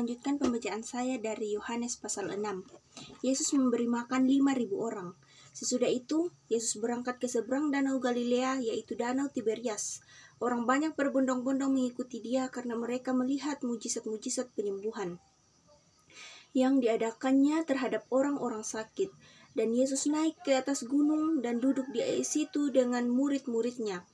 melanjutkan pembacaan saya dari Yohanes pasal 6. Yesus memberi makan 5.000 orang. Sesudah itu, Yesus berangkat ke seberang danau Galilea, yaitu danau Tiberias. Orang banyak berbondong-bondong mengikuti dia karena mereka melihat mujizat-mujizat penyembuhan yang diadakannya terhadap orang-orang sakit. Dan Yesus naik ke atas gunung dan duduk di situ dengan murid-muridnya.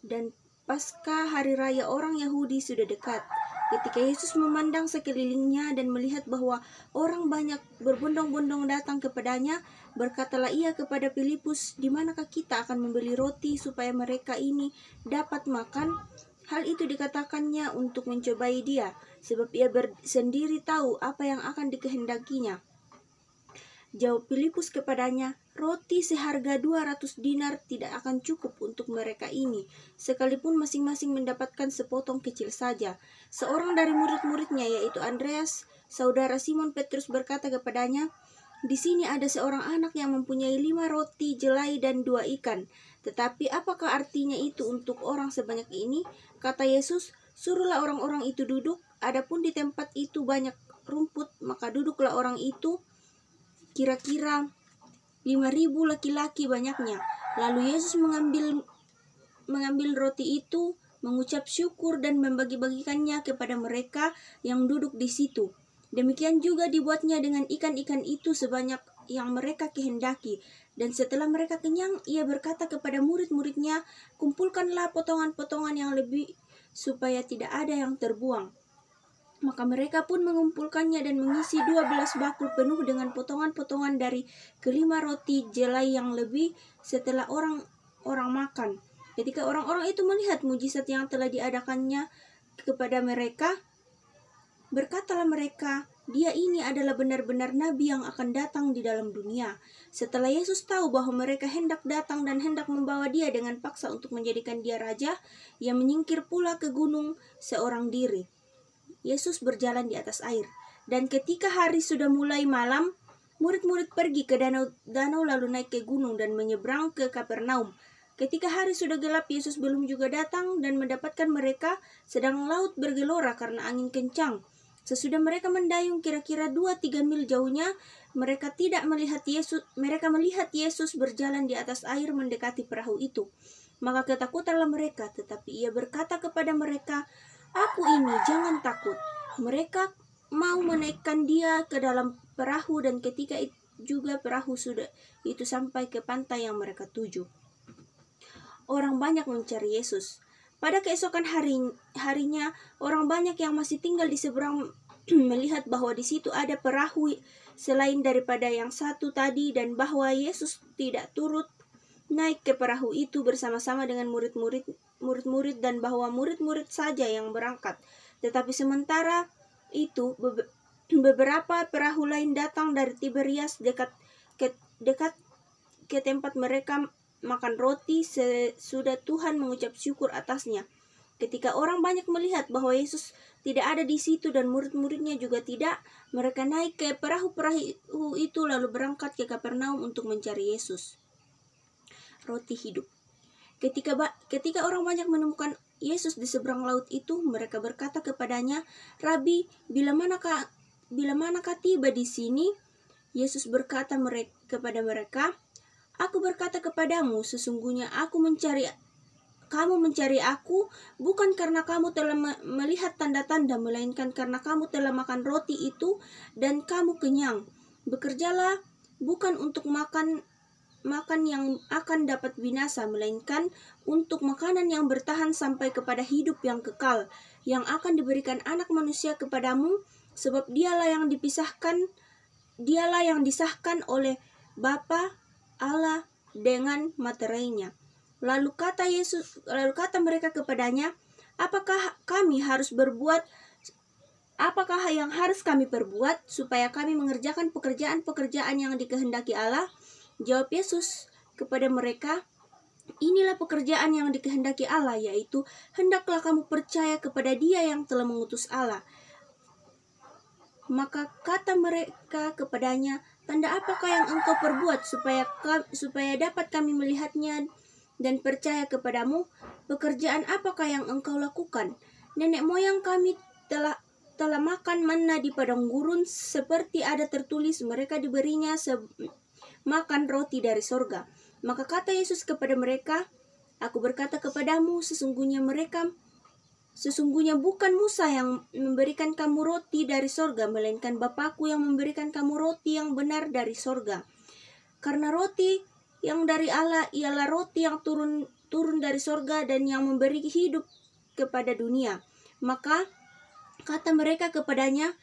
Dan pasca hari raya orang Yahudi sudah dekat. Ketika Yesus memandang sekelilingnya dan melihat bahwa orang banyak berbondong-bondong datang kepadanya, berkatalah ia kepada Filipus, "Di manakah kita akan membeli roti supaya mereka ini dapat makan?" Hal itu dikatakannya untuk mencobai dia, sebab ia sendiri tahu apa yang akan dikehendakinya. Jawab Filipus kepadanya, "Roti seharga 200 dinar tidak akan cukup untuk mereka ini, sekalipun masing-masing mendapatkan sepotong kecil saja." Seorang dari murid-muridnya, yaitu Andreas, saudara Simon Petrus, berkata kepadanya, "Di sini ada seorang anak yang mempunyai 5 roti jelai dan 2 ikan. Tetapi apakah artinya itu untuk orang sebanyak ini?" Kata Yesus, "Suruhlah orang-orang itu duduk. Adapun di tempat itu banyak rumput, maka duduklah orang itu, kira-kira 5.000 laki-laki banyaknya." Lalu Yesus mengambil roti itu, mengucap syukur dan membagi-bagikannya kepada mereka yang duduk di situ. Demikian juga dibuatnya dengan ikan-ikan itu sebanyak yang mereka kehendaki. Dan setelah mereka kenyang, ia berkata kepada murid-muridnya, "Kumpulkanlah potongan-potongan yang lebih supaya tidak ada yang terbuang." Maka mereka pun mengumpulkannya dan mengisi 12 bakul penuh dengan potongan-potongan dari kelima roti jelai yang lebih setelah orang-orang makan. Ketika orang-orang itu melihat mujizat yang telah diadakannya kepada mereka, berkatalah mereka, "Dia ini adalah benar-benar nabi yang akan datang di dalam dunia." Setelah Yesus tahu bahwa mereka hendak datang dan hendak membawa dia dengan paksa untuk menjadikan dia raja, ia menyingkir pula ke gunung seorang diri. Yesus berjalan di atas air. Dan ketika hari sudah mulai malam, murid-murid pergi ke danau lalu naik ke gunung dan menyeberang ke Kapernaum. Ketika hari sudah gelap, Yesus belum juga datang dan mendapatkan mereka sedang laut bergelora karena angin kencang. Sesudah mereka mendayung kira-kira 2-3 mil jauhnya, mereka melihat Yesus berjalan di atas air mendekati perahu itu. Maka ketakutanlah mereka, tetapi ia berkata kepada mereka, "Aku ini, jangan takut." Mereka mau menaikkan dia ke dalam perahu, dan ketika juga perahu sudah itu sampai ke pantai yang mereka tuju. Orang banyak mencari Yesus. Pada keesokan harinya, orang banyak yang masih tinggal di seberang melihat bahwa di situ ada perahu selain daripada yang satu tadi, dan bahwa Yesus tidak turut naik ke perahu itu bersama-sama dengan murid-murid dan bahwa murid-murid saja yang berangkat. Tetapi sementara itu beberapa perahu lain datang dari Tiberias dekat ke tempat mereka makan roti sesudah Tuhan mengucap syukur atasnya. Ketika orang banyak melihat bahwa Yesus tidak ada di situ dan murid-muridnya juga tidak, mereka naik ke perahu itu lalu berangkat ke Kapernaum untuk mencari Yesus. Roti hidup. Ketika orang banyak menemukan Yesus di seberang laut itu, mereka berkata kepadanya, "Rabi, bila manakah tiba di sini?" Yesus berkata kepada mereka, "Aku berkata kepadamu, sesungguhnya kamu mencari aku bukan karena kamu telah melihat tanda-tanda, melainkan karena kamu telah makan roti itu dan kamu kenyang. Bekerjalah bukan untuk makan yang akan dapat binasa, melainkan untuk makanan yang bertahan sampai kepada hidup yang kekal, yang akan diberikan Anak Manusia kepadamu, sebab dialah yang disahkan oleh Bapa Allah dengan materainya." Lalu kata mereka kepadanya, Apakah yang harus kami perbuat supaya kami mengerjakan pekerjaan-pekerjaan yang dikehendaki Allah?" Jawab Yesus kepada mereka, "Inilah pekerjaan yang dikehendaki Allah, yaitu hendaklah kamu percaya kepada Dia yang telah mengutus Allah." Maka kata mereka kepadanya, "Tanda apakah yang engkau perbuat supaya dapat kami melihatnya dan percaya kepadamu? Pekerjaan apakah yang engkau lakukan?" Nenek moyang kami telah makan manna di padang gurun, seperti ada tertulis mereka diberinya makan roti dari sorga. Maka kata Yesus kepada mereka, Aku berkata kepadamu, sesungguhnya bukan Musa yang memberikan kamu roti dari sorga, melainkan Bapakku yang memberikan kamu roti yang benar dari sorga. Karena roti yang dari Allah ialah roti yang turun dari sorga dan yang memberi hidup kepada dunia. Maka kata mereka kepadanya,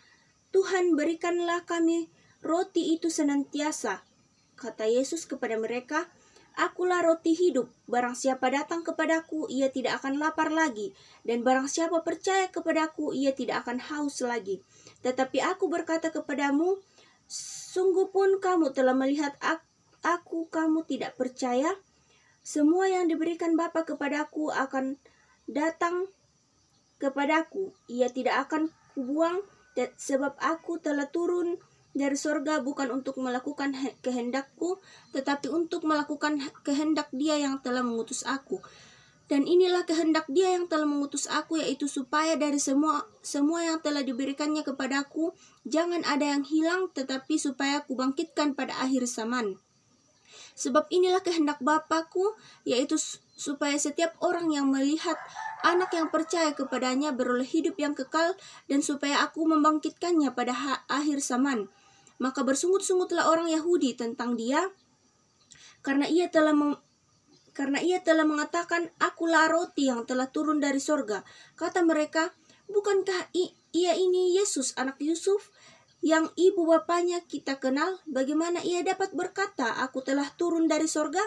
Tuhan, berikanlah kami roti itu senantiasa. Kata Yesus kepada mereka, Akulah roti hidup, barang siapa datang kepadaku, ia tidak akan lapar lagi, dan barang siapa percaya kepadaku, ia tidak akan haus lagi. Tetapi aku berkata kepadamu, sungguh pun kamu telah melihat aku, kamu tidak percaya? Semua yang diberikan Bapa kepadaku akan datang kepadaku, ia tidak akan kubuang, sebab aku telah turun dari sorga bukan untuk melakukan kehendakku, tetapi untuk melakukan kehendak Dia yang telah mengutus aku. Dan inilah kehendak Dia yang telah mengutus aku, yaitu supaya dari semua yang telah diberikannya kepadaku, jangan ada yang hilang, tetapi supaya kubangkitkan pada akhir zaman. Sebab inilah kehendak Bapakku, yaitu supaya setiap orang yang melihat Anak yang percaya kepadanya beroleh hidup yang kekal, dan supaya aku membangkitkannya pada akhir zaman. Maka bersungut-sungutlah orang Yahudi tentang Dia, karena ia telah mengatakan, Akulah roti yang telah turun dari sorga. Kata mereka, bukankah ia ini Yesus anak Yusuf, yang ibu bapanya kita kenal? Bagaimana ia dapat berkata, Aku telah turun dari sorga?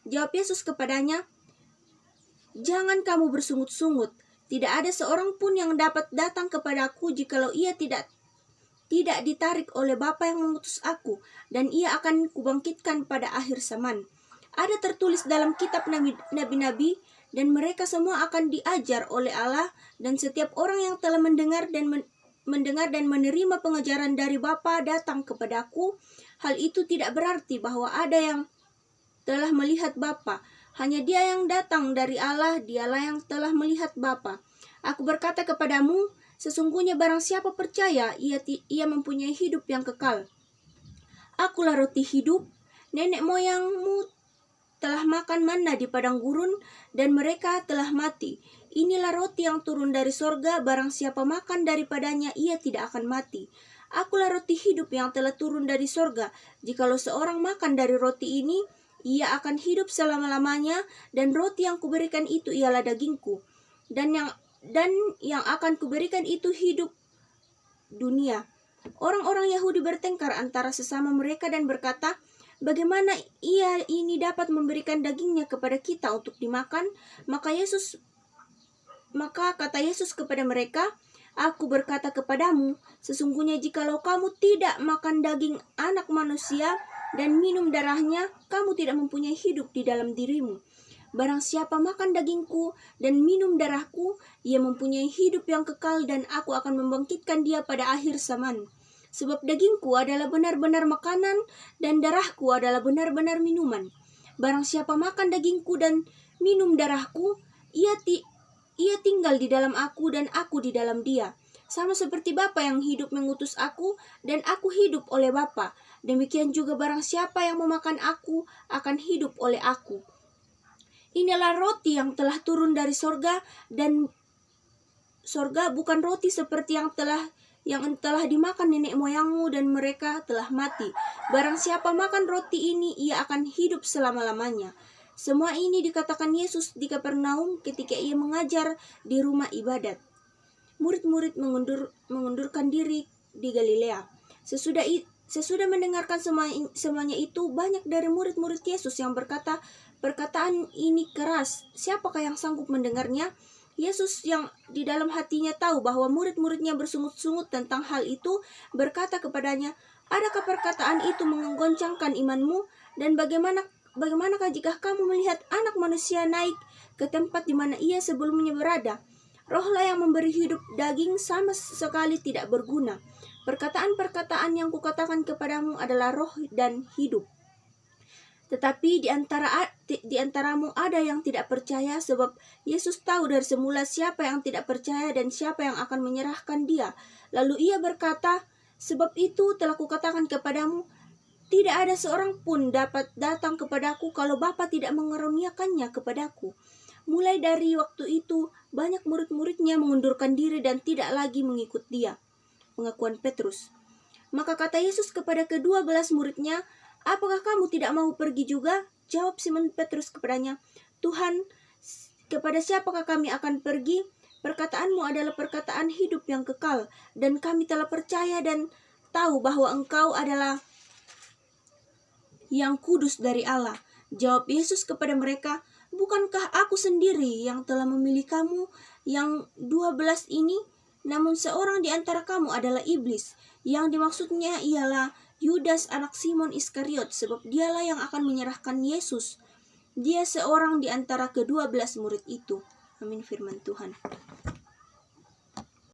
Jawab Yesus kepadanya, Jangan kamu bersungut-sungut. Tidak ada seorang pun yang dapat datang kepadaku jikalau ia tidak ditarik oleh Bapa yang mengutus aku, dan ia akan kubangkitkan pada akhir zaman. Ada tertulis dalam kitab nabi-nabi, dan mereka semua akan diajar oleh Allah, dan setiap orang yang telah mendengar dan menerima pengajaran dari Bapa datang kepadaku. Hal itu tidak berarti bahwa ada yang telah melihat Bapa. Hanya Dia yang datang dari Allah, Dialah yang telah melihat Bapa. Aku berkata kepadamu, sesungguhnya barang siapa percaya, ia mempunyai hidup yang kekal. Akulah roti hidup. Nenek moyangmu telah makan manna di padang gurun, dan mereka telah mati. Inilah roti yang turun dari sorga, barang siapa makan daripadanya, ia tidak akan mati. Akulah roti hidup yang telah turun dari sorga. Jikalau seorang makan dari roti ini, ia akan hidup selama-lamanya, dan roti yang kuberikan itu ialah dagingku. Dan yang akan kuberikan itu hidup dunia. Orang-orang Yahudi bertengkar antara sesama mereka dan berkata, bagaimana ia ini dapat memberikan dagingnya kepada kita untuk dimakan? Maka kata Yesus kepada mereka, Aku berkata kepadamu, sesungguhnya jikalau kamu tidak makan daging anak manusia dan minum darahnya, kamu tidak mempunyai hidup di dalam dirimu. Barang siapa makan dagingku dan minum darahku, ia mempunyai hidup yang kekal, dan aku akan membangkitkan dia pada akhir zaman. Sebab dagingku adalah benar-benar makanan, dan darahku adalah benar-benar minuman. Barang siapa makan dagingku dan minum darahku, ia tinggal di dalam aku dan aku di dalam dia. Sama seperti Bapa yang hidup mengutus aku, dan aku hidup oleh Bapa. Demikian juga barang siapa yang memakan aku akan hidup oleh aku. Inilah roti yang telah turun dari sorga, dan sorga bukan roti seperti yang telah dimakan nenek moyangmu dan mereka telah mati. Barang siapa makan roti ini, ia akan hidup selama-lamanya. Semua ini dikatakan Yesus di Kapernaum ketika ia mengajar di rumah ibadat. Murid-murid mengundurkan diri di Galilea. Sesudah mendengarkan semuanya itu, banyak dari murid-murid Yesus yang berkata, perkataan ini keras, siapakah yang sanggup mendengarnya? Yesus yang di dalam hatinya tahu bahwa murid-muridnya bersungut-sungut tentang hal itu, berkata kepadanya, adakah perkataan itu menggoncangkan imanmu? Dan bagaimanakah jika kamu melihat Anak Manusia naik ke tempat di mana ia sebelumnya berada? Rohlah yang memberi hidup, daging sama sekali tidak berguna. Perkataan-perkataan yang kukatakan kepadamu adalah roh dan hidup. Tetapi di antaramu ada yang tidak percaya, sebab Yesus tahu dari semula siapa yang tidak percaya dan siapa yang akan menyerahkan dia. Lalu ia berkata, sebab itu telah kukatakan kepadamu, tidak ada seorang pun dapat datang kepadaku kalau Bapa tidak mengaruniakannya kepadaku. Mulai dari waktu itu, banyak murid-muridnya mengundurkan diri dan tidak lagi mengikut dia. Pengakuan Petrus. Maka kata Yesus kepada ke-12 muridnya, apakah kamu tidak mau pergi juga? Jawab Simon Petrus kepadanya, Tuhan, kepada siapakah kami akan pergi? Perkataanmu adalah perkataan hidup yang kekal, dan kami telah percaya dan tahu bahwa Engkau adalah yang kudus dari Allah. Jawab Yesus kepada mereka, bukankah aku sendiri yang telah memilih kamu yang 12 ini? Namun seorang di antara kamu adalah iblis. Yang dimaksudnya ialah Yudas anak Simon Iskariot, sebab dialah yang akan menyerahkan Yesus. Dia seorang di antara ke-12 murid itu. Amin firman Tuhan.